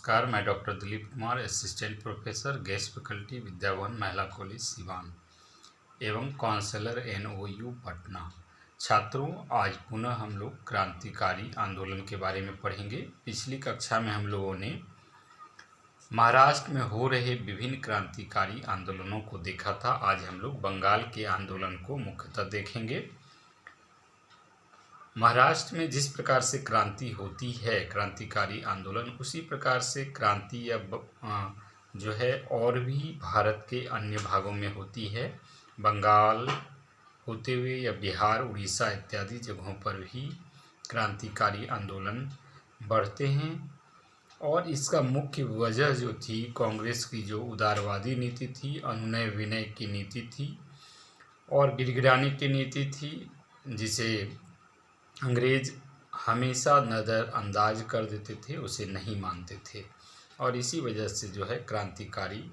नमस्कार, मैं doctor Dilip Kumar, assistant professor, guest faculty, Vidyabhavan Mahila college Siwan एवं काउंसलर NOU पटना। छात्रों, आज पुनः हम लोग क्रांतिकारी आंदोलन के बारे में पढ़ेंगे। पिछली कक्षा में हम लोगों ने महाराष्ट्र में हो रहे विभिन्न क्रांतिकारी आंदोलनों को देखा था। आज हम लोग बंगाल के आंदोलन को मुख्यतः देखेंगे। महाराष्ट्र में जिस प्रकार से क्रांति होती है, क्रांतिकारी आंदोलन, उसी प्रकार से क्रांति या जो है और भी भारत के अन्य भागों में होती है। बंगाल होते हुए या बिहार, उड़ीसा इत्यादि जगहों पर भी क्रांतिकारी आंदोलन बढ़ते हैं। और इसका मुख्य वजह जो थी, कांग्रेस की जो उदारवादी नीति थी, अनुनय विनय की नीति थी और गिड़गिड़ाने की नीति थी, जिसे अंग्रेज हमेशा नज़रअंदाज कर देते थे, उसे नहीं मानते थे। और इसी वजह से जो है क्रांतिकारी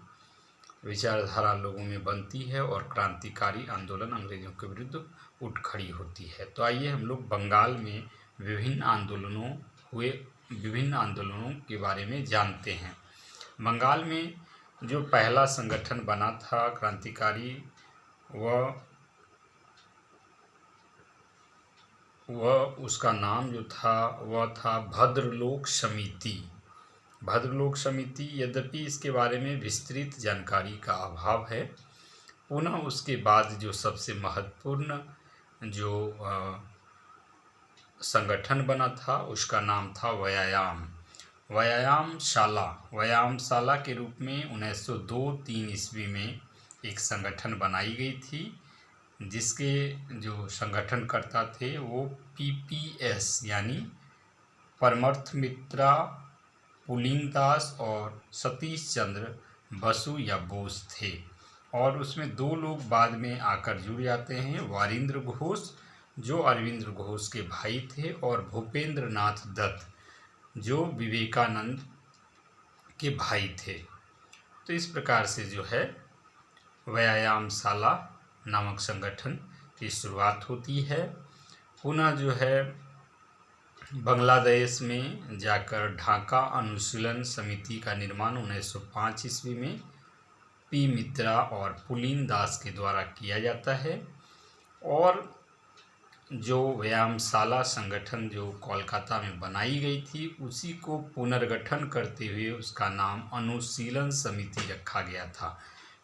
विचारधारा लोगों में बनती है और क्रांतिकारी आंदोलन अंग्रेज़ों के विरुद्ध उठ खड़ी होती है। तो आइए हम लोग बंगाल में विभिन्न आंदोलनों के बारे में जानते हैं। बंगाल में जो पहला संगठन बना था क्रांतिकारी, उसका नाम जो था वह था भद्रलोक समिति। भद्रलोक समिति, यद्यपि इसके बारे में विस्तृत जानकारी का अभाव है। पुनः उसके बाद जो सबसे महत्वपूर्ण जो संगठन बना था उसका नाम था व्यायामशाला के रूप में 1902-3 ईस्वी में एक संगठन बनाई गई थी, जिसके जो संगठनकर्ता थे वो PPS यानी परमर्थ मित्रा पुलिंगदास और सतीश चंद्र बसु या बोस थे। और उसमें दो लोग बाद में आकर जुड़ जाते हैं, वारिंद्र घोष जो अरविंद घोष के भाई थे और भूपेंद्र नाथ दत्त जो विवेकानंद के भाई थे। तो इस प्रकार से जो है व्यायामशाला नामक संगठन की शुरुआत होती है। पुनः जो है बांग्लादेश में जाकर ढाका अनुशीलन समिति का निर्माण 1905 ईस्वी में P मित्रा और पुलिन दास के द्वारा किया जाता है। और जो व्यायामशाला संगठन जो कोलकाता में बनाई गई थी, उसी को पुनर्गठन करते हुए उसका नाम अनुशीलन समिति रखा गया था।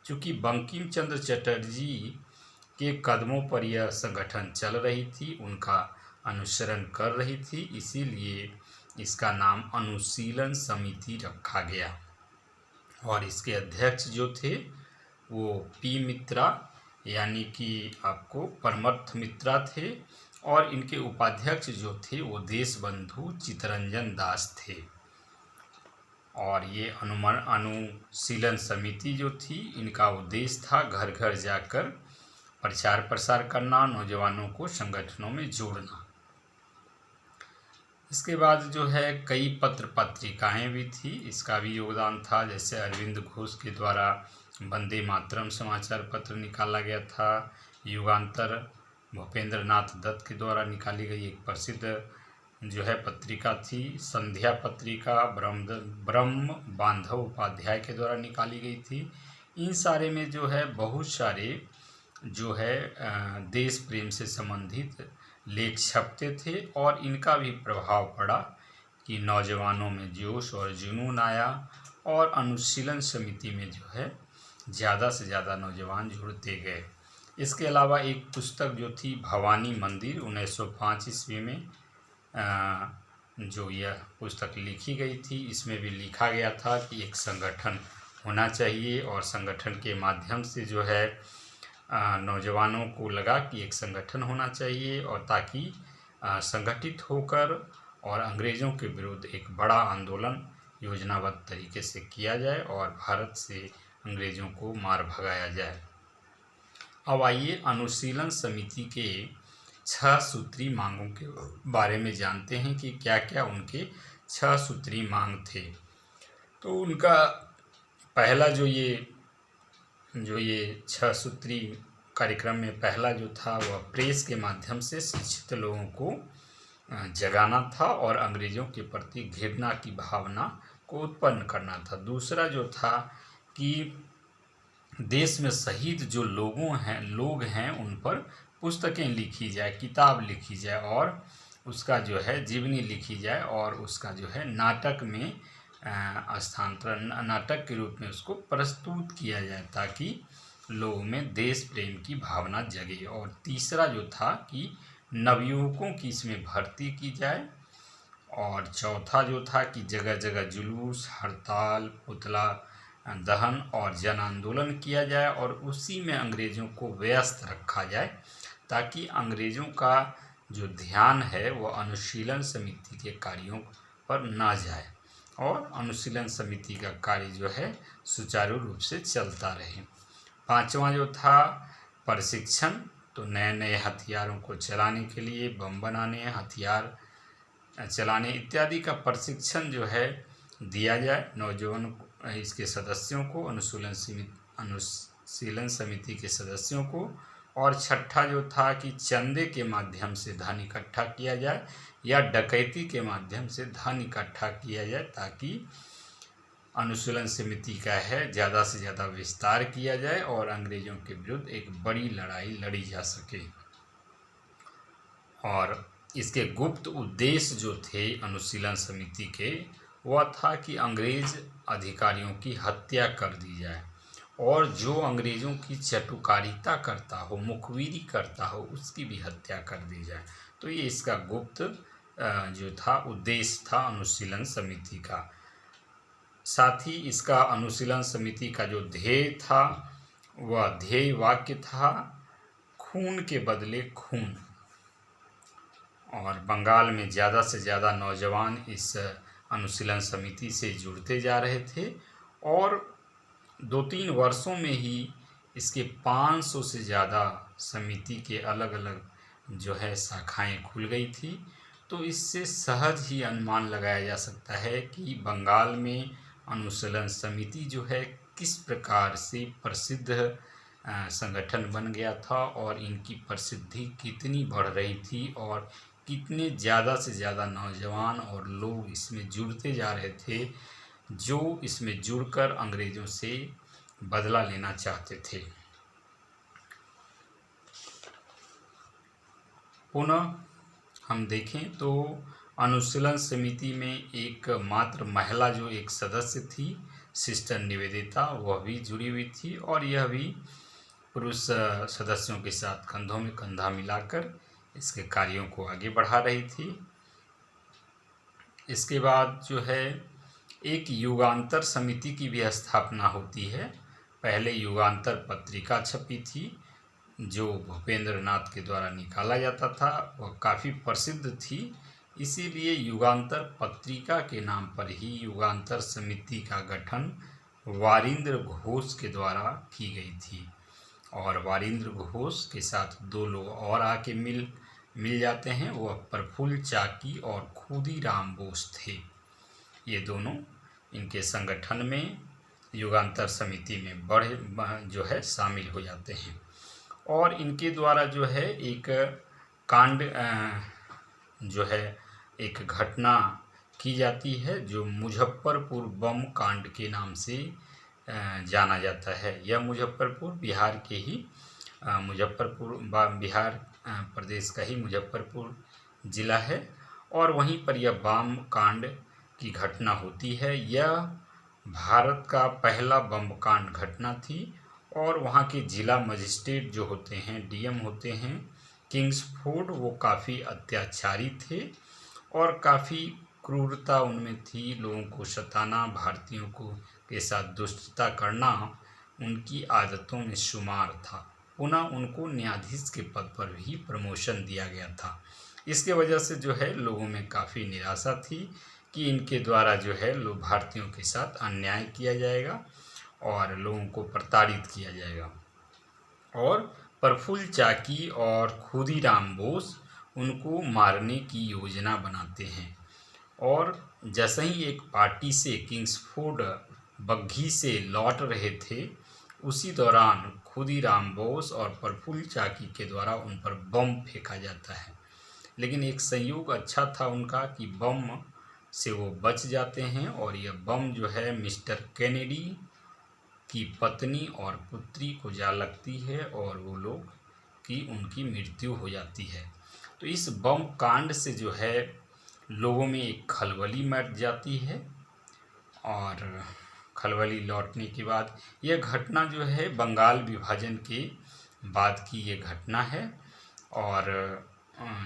चूँकि बंकिम चंद्र चटर्जी के कदमों पर यह संगठन चल रही थी, उनका अनुसरण कर रही थी, इसीलिए इसका नाम अनुशीलन समिति रखा गया। और इसके अध्यक्ष जो थे वो P मित्रा यानी कि आपको परमर्थ मित्रा थे, और इनके उपाध्यक्ष जो थे वो देशबंधु चित्तरंजन दास थे। और ये अनुशीलन समिति जो थी, इनका उद्देश्य था घर घर जाकर प्रचार प्रसार करना, नौजवानों को संगठनों में जोड़ना। इसके बाद जो है कई पत्र पत्रिकाएं भी थी, इसका भी योगदान था। जैसे अरविंद घोष के द्वारा वंदे मातरम समाचार पत्र निकाला गया था। युगांतर भूपेंद्र नाथ दत्त के द्वारा निकाली गई एक प्रसिद्ध जो है पत्रिका थी। संध्या पत्रिका ब्रह्म बांधव उपाध्याय के द्वारा निकाली गई थी। इन सारे में जो है बहुत सारे जो है देश प्रेम से संबंधित लेख छपते थे, और इनका भी प्रभाव पड़ा कि नौजवानों में जोश और जुनून आया और अनुशीलन समिति में जो है ज़्यादा से ज़्यादा नौजवान जुड़ते गए। इसके अलावा एक पुस्तक जो थी भवानी मंदिर 1905 ईस्वी में जो यह पुस्तक लिखी गई थी, इसमें भी लिखा गया था कि एक संगठन होना चाहिए, और संगठन के माध्यम से जो है नौजवानों को लगा कि एक संगठन होना चाहिए, और ताकि संगठित होकर और अंग्रेज़ों के विरुद्ध एक बड़ा आंदोलन योजनाबद्ध तरीके से किया जाए और भारत से अंग्रेज़ों को मार भगाया जाए। अब आइए अनुशीलन समिति के 6 सूत्री मांगों के बारे में जानते हैं कि क्या क्या उनके 6 सूत्री मांग थे। तो उनका पहला जो ये 6 सूत्री कार्यक्रम में पहला जो था वह प्रेस के माध्यम से शिक्षित लोगों को जगाना था और अंग्रेज़ों के प्रति घृणा की भावना को उत्पन्न करना था। दूसरा जो था कि देश में शहीद जो लोग हैं उन पर पुस्तकें लिखी जाए, किताब लिखी जाए और उसका जो है जीवनी लिखी जाए और उसका जो है नाटक में स्थानांतरण नाटक के रूप में उसको प्रस्तुत किया जाए ताकि लोगों में देश प्रेम की भावना जगे। और तीसरा जो था कि नवयुवकों की इसमें भर्ती की जाए। और चौथा जो था कि जगह जगह जुलूस, हड़ताल, पुतला दहन और जन आंदोलन किया जाए और उसी में अंग्रेज़ों को व्यस्त रखा जाए ताकि अंग्रेज़ों का जो ध्यान है वो अनुशीलन समिति के कार्यों पर ना जाए और अनुशीलन समिति का कार्य जो है सुचारू रूप से चलता रहे। पांचवा जो था प्रशिक्षण, तो नए नए हथियारों को चलाने के लिए, बम बनाने, हथियार चलाने इत्यादि का प्रशिक्षण जो है दिया जाए नौजवान इसके सदस्यों को, अनुशीलन समिति के सदस्यों को। और छठा जो था कि चंदे के माध्यम से धन इकट्ठा किया जाए या डकैती के माध्यम से धन इकट्ठा किया जाए ताकि अनुशीलन समिति का है ज़्यादा से ज़्यादा विस्तार किया जाए और अंग्रेज़ों के विरुद्ध एक बड़ी लड़ाई लड़ी जा सके। और इसके गुप्त उद्देश्य जो थे अनुशीलन समिति के, वह था कि अंग्रेज़ अधिकारियों की हत्या कर दी जाए और जो अंग्रेज़ों की चटुकारिता करता हो, मुखबिरी करता हो, उसकी भी हत्या कर दी जाए। तो ये इसका गुप्त जो था उद्देश्य था अनुशीलन समिति का। साथ ही इसका अनुशीलन समिति का जो ध्येय था वह ध्येय वाक्य था खून के बदले खून। और बंगाल में ज़्यादा से ज़्यादा नौजवान इस अनुशीलन समिति से जुड़ते जा रहे थे और 2-3 वर्षों में ही इसके 500 से ज़्यादा समिति के अलग अलग जो है शाखाएं खुल गई थी। तो इससे सहज ही अनुमान लगाया जा सकता है कि बंगाल में अनुशीलन समिति जो है किस प्रकार से प्रसिद्ध संगठन बन गया था और इनकी प्रसिद्धि कितनी बढ़ रही थी और कितने ज़्यादा से ज़्यादा नौजवान और लोग इसमें जुड़ते जा रहे थे जो इसमें जुड़कर अंग्रेज़ों से बदला लेना चाहते थे। पुनः हम देखें तो अनुशीलन समिति में एक मात्र महिला जो एक सदस्य थी, सिस्टर निवेदिता, वह भी जुड़ी हुई थी और यह भी पुरुष सदस्यों के साथ कंधों में कंधा मिलाकर इसके कार्यों को आगे बढ़ा रही थी। इसके बाद जो है एक युगांतर समिति की भी स्थापना होती है। पहले युगांतर पत्रिका छपी थी जो भूपेंद्र नाथ के द्वारा निकाला जाता था, वह काफ़ी प्रसिद्ध थी, इसीलिए युगांतर पत्रिका के नाम पर ही युगांतर समिति का गठन वारिंद्र घोष के द्वारा की गई थी। और वारिंद्र घोष के साथ 2 लोग और आके मिल जाते हैं, वह प्रफुल्ल चाकी और खुदीराम बोस थे। ये दोनों इनके संगठन में युगांतर समिति में जो है शामिल हो जाते हैं और इनके द्वारा जो है एक कांड जो है एक घटना की जाती है जो मुजफ्फरपुर बम कांड के नाम से जाना जाता है। यह मुजफ्फरपुर बिहार के ही बिहार प्रदेश का ही मुजफ्फरपुर ज़िला है और वहीं पर यह बम कांड की घटना होती है। यह भारत का पहला बम कांड घटना थी और वहाँ के ज़िला मजिस्ट्रेट जो होते हैं, डीएम होते हैं किंग्सफोर्ड, वो काफ़ी अत्याचारी थे और काफ़ी क्रूरता उनमें थी। लोगों को सताना, भारतीयों को के साथ दुष्टता करना उनकी आदतों में शुमार था। पुनः उनको न्यायाधीश के पद पर भी प्रमोशन दिया गया था। इसके वजह से जो है लोगों में काफ़ी निराशा थी कि इनके द्वारा जो है लोग भारतीयों के साथ अन्याय किया जाएगा और लोगों को प्रताड़ित किया जाएगा। और प्रफुल्ल चाकी और खुदीराम बोस उनको मारने की योजना बनाते हैं और जैसे ही एक पार्टी से किंग्सफोर्ड बग्घी से लौट रहे थे, उसी दौरान खुदीराम बोस और प्रफुल्ल चाकी के द्वारा उन पर बम फेंका जाता है। लेकिन एक संयोग अच्छा था उनका कि बम से वो बच जाते हैं और यह बम जो है मिस्टर केनेडी की पत्नी और पुत्री को जा लगती है और वो लोग की उनकी मृत्यु हो जाती है। तो इस बम कांड से जो है लोगों में एक खलबली मच जाती है और खलबली लौटने के बाद यह घटना जो है बंगाल विभाजन के बाद की ये घटना है और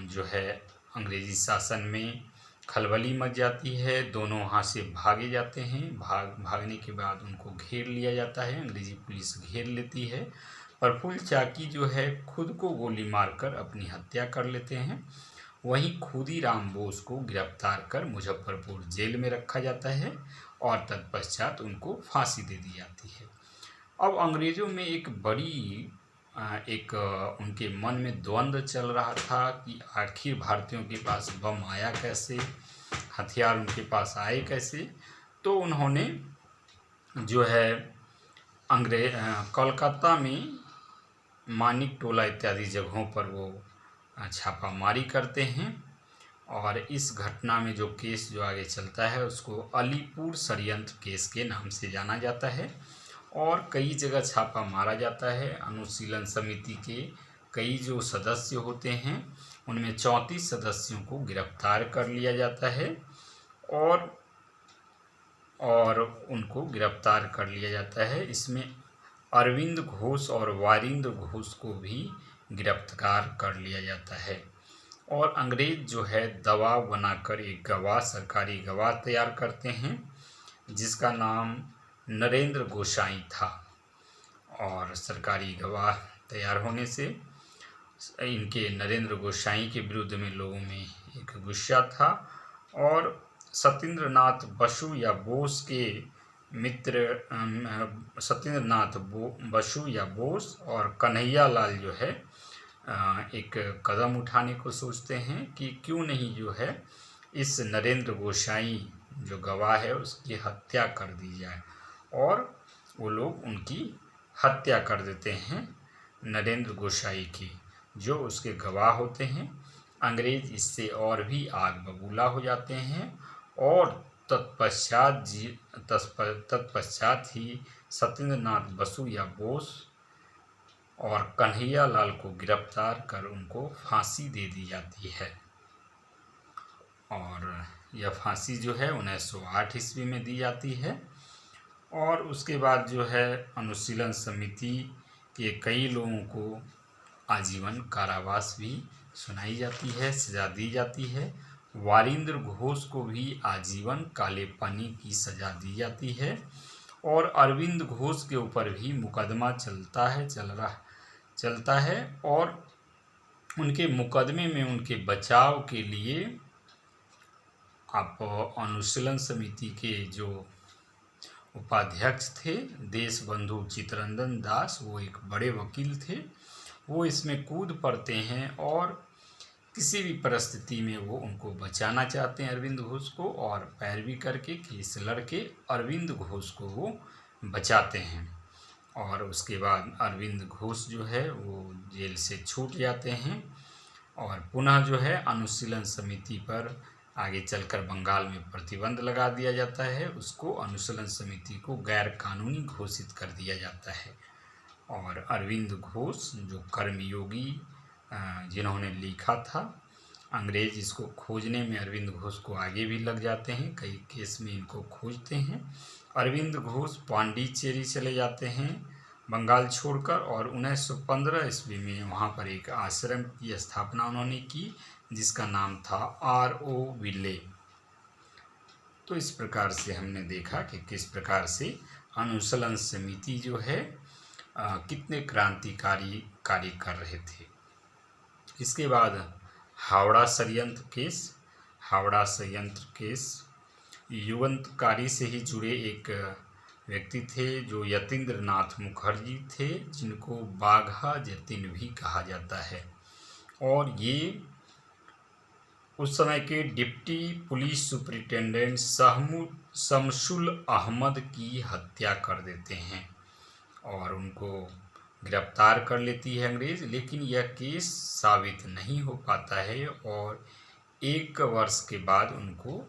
जो है अंग्रेज़ी शासन में खलबली मच जाती है। दोनों वहाँ से भागे जाते हैं। भागने के बाद उनको घेर लिया जाता है, अंग्रेज़ी पुलिस घेर लेती है। प्रफुल्ल चाकी जो है खुद को गोली मारकर अपनी हत्या कर लेते हैं। वहीं खुदीराम बोस को गिरफ्तार कर मुजफ्फरपुर जेल में रखा जाता है और तत्पश्चात उनको फांसी दे दी जाती है। अब अंग्रेज़ों में एक उनके मन में द्वंद्व चल रहा था कि आखिर भारतीयों के पास बम आया कैसे, हथियार उनके पास आए कैसे। तो उन्होंने जो है कोलकाता में मानिक टोला इत्यादि जगहों पर वो छापामारी करते हैं और इस घटना में जो केस जो आगे चलता है उसको अलीपुर षड्यंत्र केस के नाम से जाना जाता है और कई जगह छापा मारा जाता है। अनुशीलन समिति के कई जो सदस्य होते हैं उनमें 34 सदस्यों को गिरफ्तार कर लिया जाता है और उनको गिरफ्तार कर लिया जाता है। इसमें अरविंद घोष और वारिंद घोष को भी गिरफ्तार कर लिया जाता है और अंग्रेज जो है दबाव बनाकर एक गवाह, सरकारी गवाह तैयार करते हैं जिसका नाम नरेंद्र गोसाई था और सरकारी गवाह तैयार होने से इनके नरेंद्र गोसाई के विरुद्ध में लोगों में एक गुस्सा था और सत्येंद्रनाथ बसु या बोस के मित्र सत्येंद्रनाथ बसु या बोस और कन्हैया लाल जो है एक कदम उठाने को सोचते हैं कि क्यों नहीं जो है इस नरेंद्र गोसाई जो गवाह है उसकी हत्या कर दी जाए और वो लोग उनकी हत्या कर देते हैं नरेंद्र गोसाई की, जो उसके गवाह होते हैं। अंग्रेज इससे और भी आग बबूला हो जाते हैं और तत्पश्चात ही सत्येंद्रनाथ बसु या बोस और कन्हैया लाल को गिरफ्तार कर उनको फांसी दे दी जाती है और यह फांसी जो है 1908 ईस्वी में दी जाती है और उसके बाद जो है अनुशीलन समिति के कई लोगों को आजीवन कारावास भी सुनाई जाती है, सज़ा दी जाती है। वारिंद्र घोष को भी आजीवन काले पानी की सज़ा दी जाती है और अरविंद घोष के ऊपर भी मुकदमा चलता है और उनके मुकदमे में उनके बचाव के लिए आप अनुशीलन समिति के जो उपाध्यक्ष थे देशबंधु चित्तरंजन दास, वो एक बड़े वकील थे, वो इसमें कूद पड़ते हैं और किसी भी परिस्थिति में वो उनको बचाना चाहते हैं अरविंद घोष को और पैरवी करके केस लड़के अरविंद घोष को वो बचाते हैं और उसके बाद अरविंद घोष जो है वो जेल से छूट जाते हैं और पुनः जो है अनुशीलन समिति पर आगे चलकर बंगाल में प्रतिबंध लगा दिया जाता है। उसको अनुशीलन समिति को गैर कानूनी घोषित कर दिया जाता है और अरविंद घोष जो कर्मयोगी जिन्होंने लिखा था, अंग्रेज इसको खोजने में अरविंद घोष को आगे भी लग जाते हैं, कई केस में इनको खोजते हैं। अरविंद घोष पांडिचेरी चले जाते हैं बंगाल छोड़कर और 1915 ईस्वी में वहाँ पर एक आश्रम की स्थापना उन्होंने की जिसका नाम था R.O. विले। तो इस प्रकार से हमने देखा कि किस प्रकार से अनुशीलन समिति जो है कितने क्रांतिकारी कार्य कर रहे थे। इसके बाद हावड़ा षड्यंत्र केस युगांतकारी से ही जुड़े एक व्यक्ति थे जो यतीन्द्र नाथ मुखर्जी थे, जिनको बाघा जतीन भी कहा जाता है और ये उस समय के deputy police superintendent Shamsul Ahmad की हत्या कर देते हैं और उनको गिरफ्तार कर लेती है अंग्रेज, लेकिन यह केस साबित नहीं हो पाता है और 1 वर्ष के बाद उनको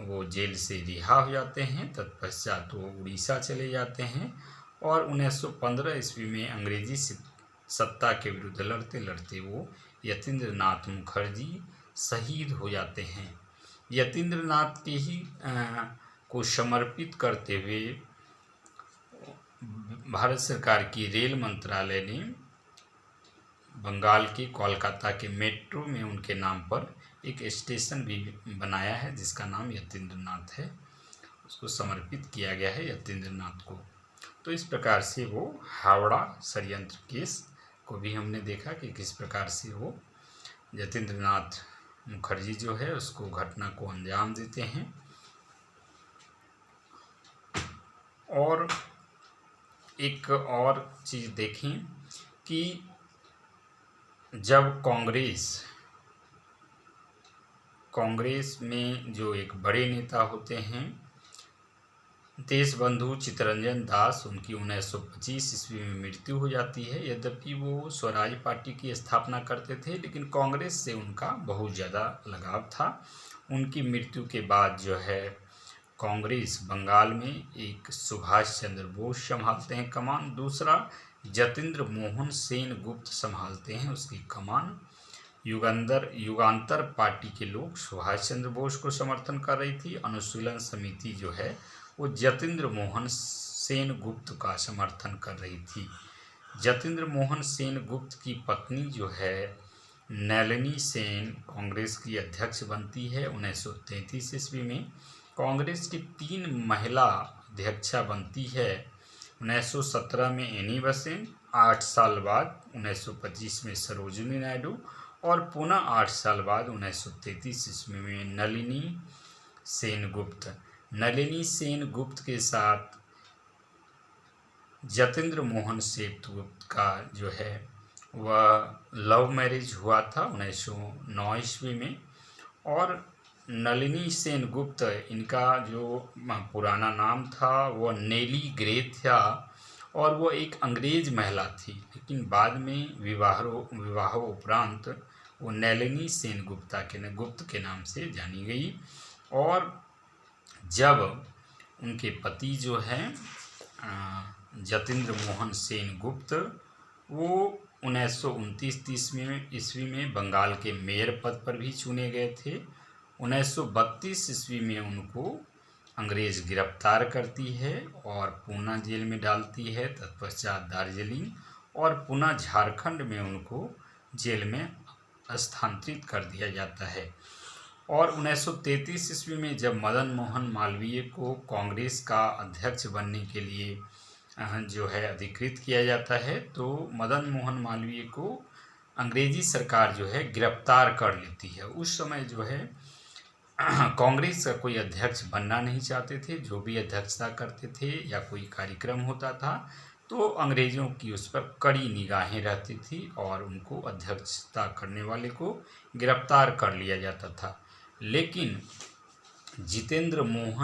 वो जेल से रिहा हो जाते हैं। तत्पश्चात वो उड़ीसा चले जाते हैं और 1915 ईस्वी में अंग्रेजी सत्ता के विरुद्ध लड़ते लड़ते वो यतीन्द्र नाथ मुखर्जी शहीद हो जाते हैं। यतीन्द्र नाथ के ही को समर्पित करते हुए भारत सरकार की रेल मंत्रालय ने बंगाल के कोलकाता के मेट्रो में उनके नाम पर एक स्टेशन भी बनाया है जिसका नाम यतीन्द्र नाथ है। उसको समर्पित किया गया है यतीन्द्र नाथ को। तो इस प्रकार से वो हावड़ा षड्यंत्र केस को भी हमने देखा कि किस प्रकार से वो यतीन्द्र नाथ मुखर्जी जो है उसको घटना को अंजाम देते हैं। और एक और चीज़ देखें कि जब कांग्रेस में जो एक बड़े नेता होते हैं देशबंधु चित्तरंजन दास, उनकी 1925 ईस्वी में मृत्यु हो जाती है। यद्यपि वो स्वराज पार्टी की स्थापना करते थे लेकिन कांग्रेस से उनका बहुत ज़्यादा लगाव था। उनकी मृत्यु के बाद जो है कांग्रेस बंगाल में एक सुभाष चंद्र बोस संभालते हैं कमान, दूसरा जतीन्द्र मोहन सेनगुप्त संभालते हैं उसकी कमान। युगांतर पार्टी के लोग सुभाष चंद्र बोस को समर्थन कर रही थी। अनुशीलन समिति जो है वो जतीन्द्र मोहन सेनगुप्त का समर्थन कर रही थी। जतीन्द्र मोहन सेनगुप्त की पत्नी जो है नलिनी सेन कांग्रेस की अध्यक्ष बनती है 1933 ईस्वी में। कांग्रेस की 3 महिला अध्यक्षा बनती है 1917 में एनी बेसेंट, 8 साल बाद 1925 में सरोजिनी नायडू और पुनः 8 साल बाद 1933 ईस्वी में नलिनी सेनगुप्त। नलिनी सेनगुप्त के साथ जतीन्द्र मोहन सेनगुप्त का जो है वह लव मैरिज हुआ था 1909 ईस्वी में। और नलिनी सेनगुप्त इनका जो पुराना नाम था वो नेली ग्रे था और वो एक अंग्रेज महिला थी, लेकिन बाद में विवाह उपरांत वो नलिनी गुप्त के नाम से जानी गई। और जब उनके पति जो हैं जतीन्द्र मोहन सेनगुप्त वो 1929 ईस्वी में बंगाल के मेयर पद पर भी चुने गए थे। 1932 ईस्वी में उनको अंग्रेज गिरफ्तार करती है और पूना जेल में डालती है। तत्पश्चात दार्जिलिंग और पुनः झारखंड में उनको जेल में स्थानांतरित कर दिया जाता है। और 1933 ईस्वी में जब मदन मोहन मालवीय को कांग्रेस का अध्यक्ष बनने के लिए जो है अधिकृत किया जाता है तो मदन मोहन मालवीय को अंग्रेजी सरकार जो है गिरफ्तार कर लेती है। उस समय जो है कांग्रेस का कोई अध्यक्ष बनना नहीं चाहते थे। जो भी अध्यक्षता करते थे या कोई कार्यक्रम होता था तो अंग्रेज़ों की उस पर कड़ी निगाहें रहती थी और उनको अध्यक्षता करने वाले को गिरफ्तार कर लिया जाता था। लेकिन जितेंद्र मोहन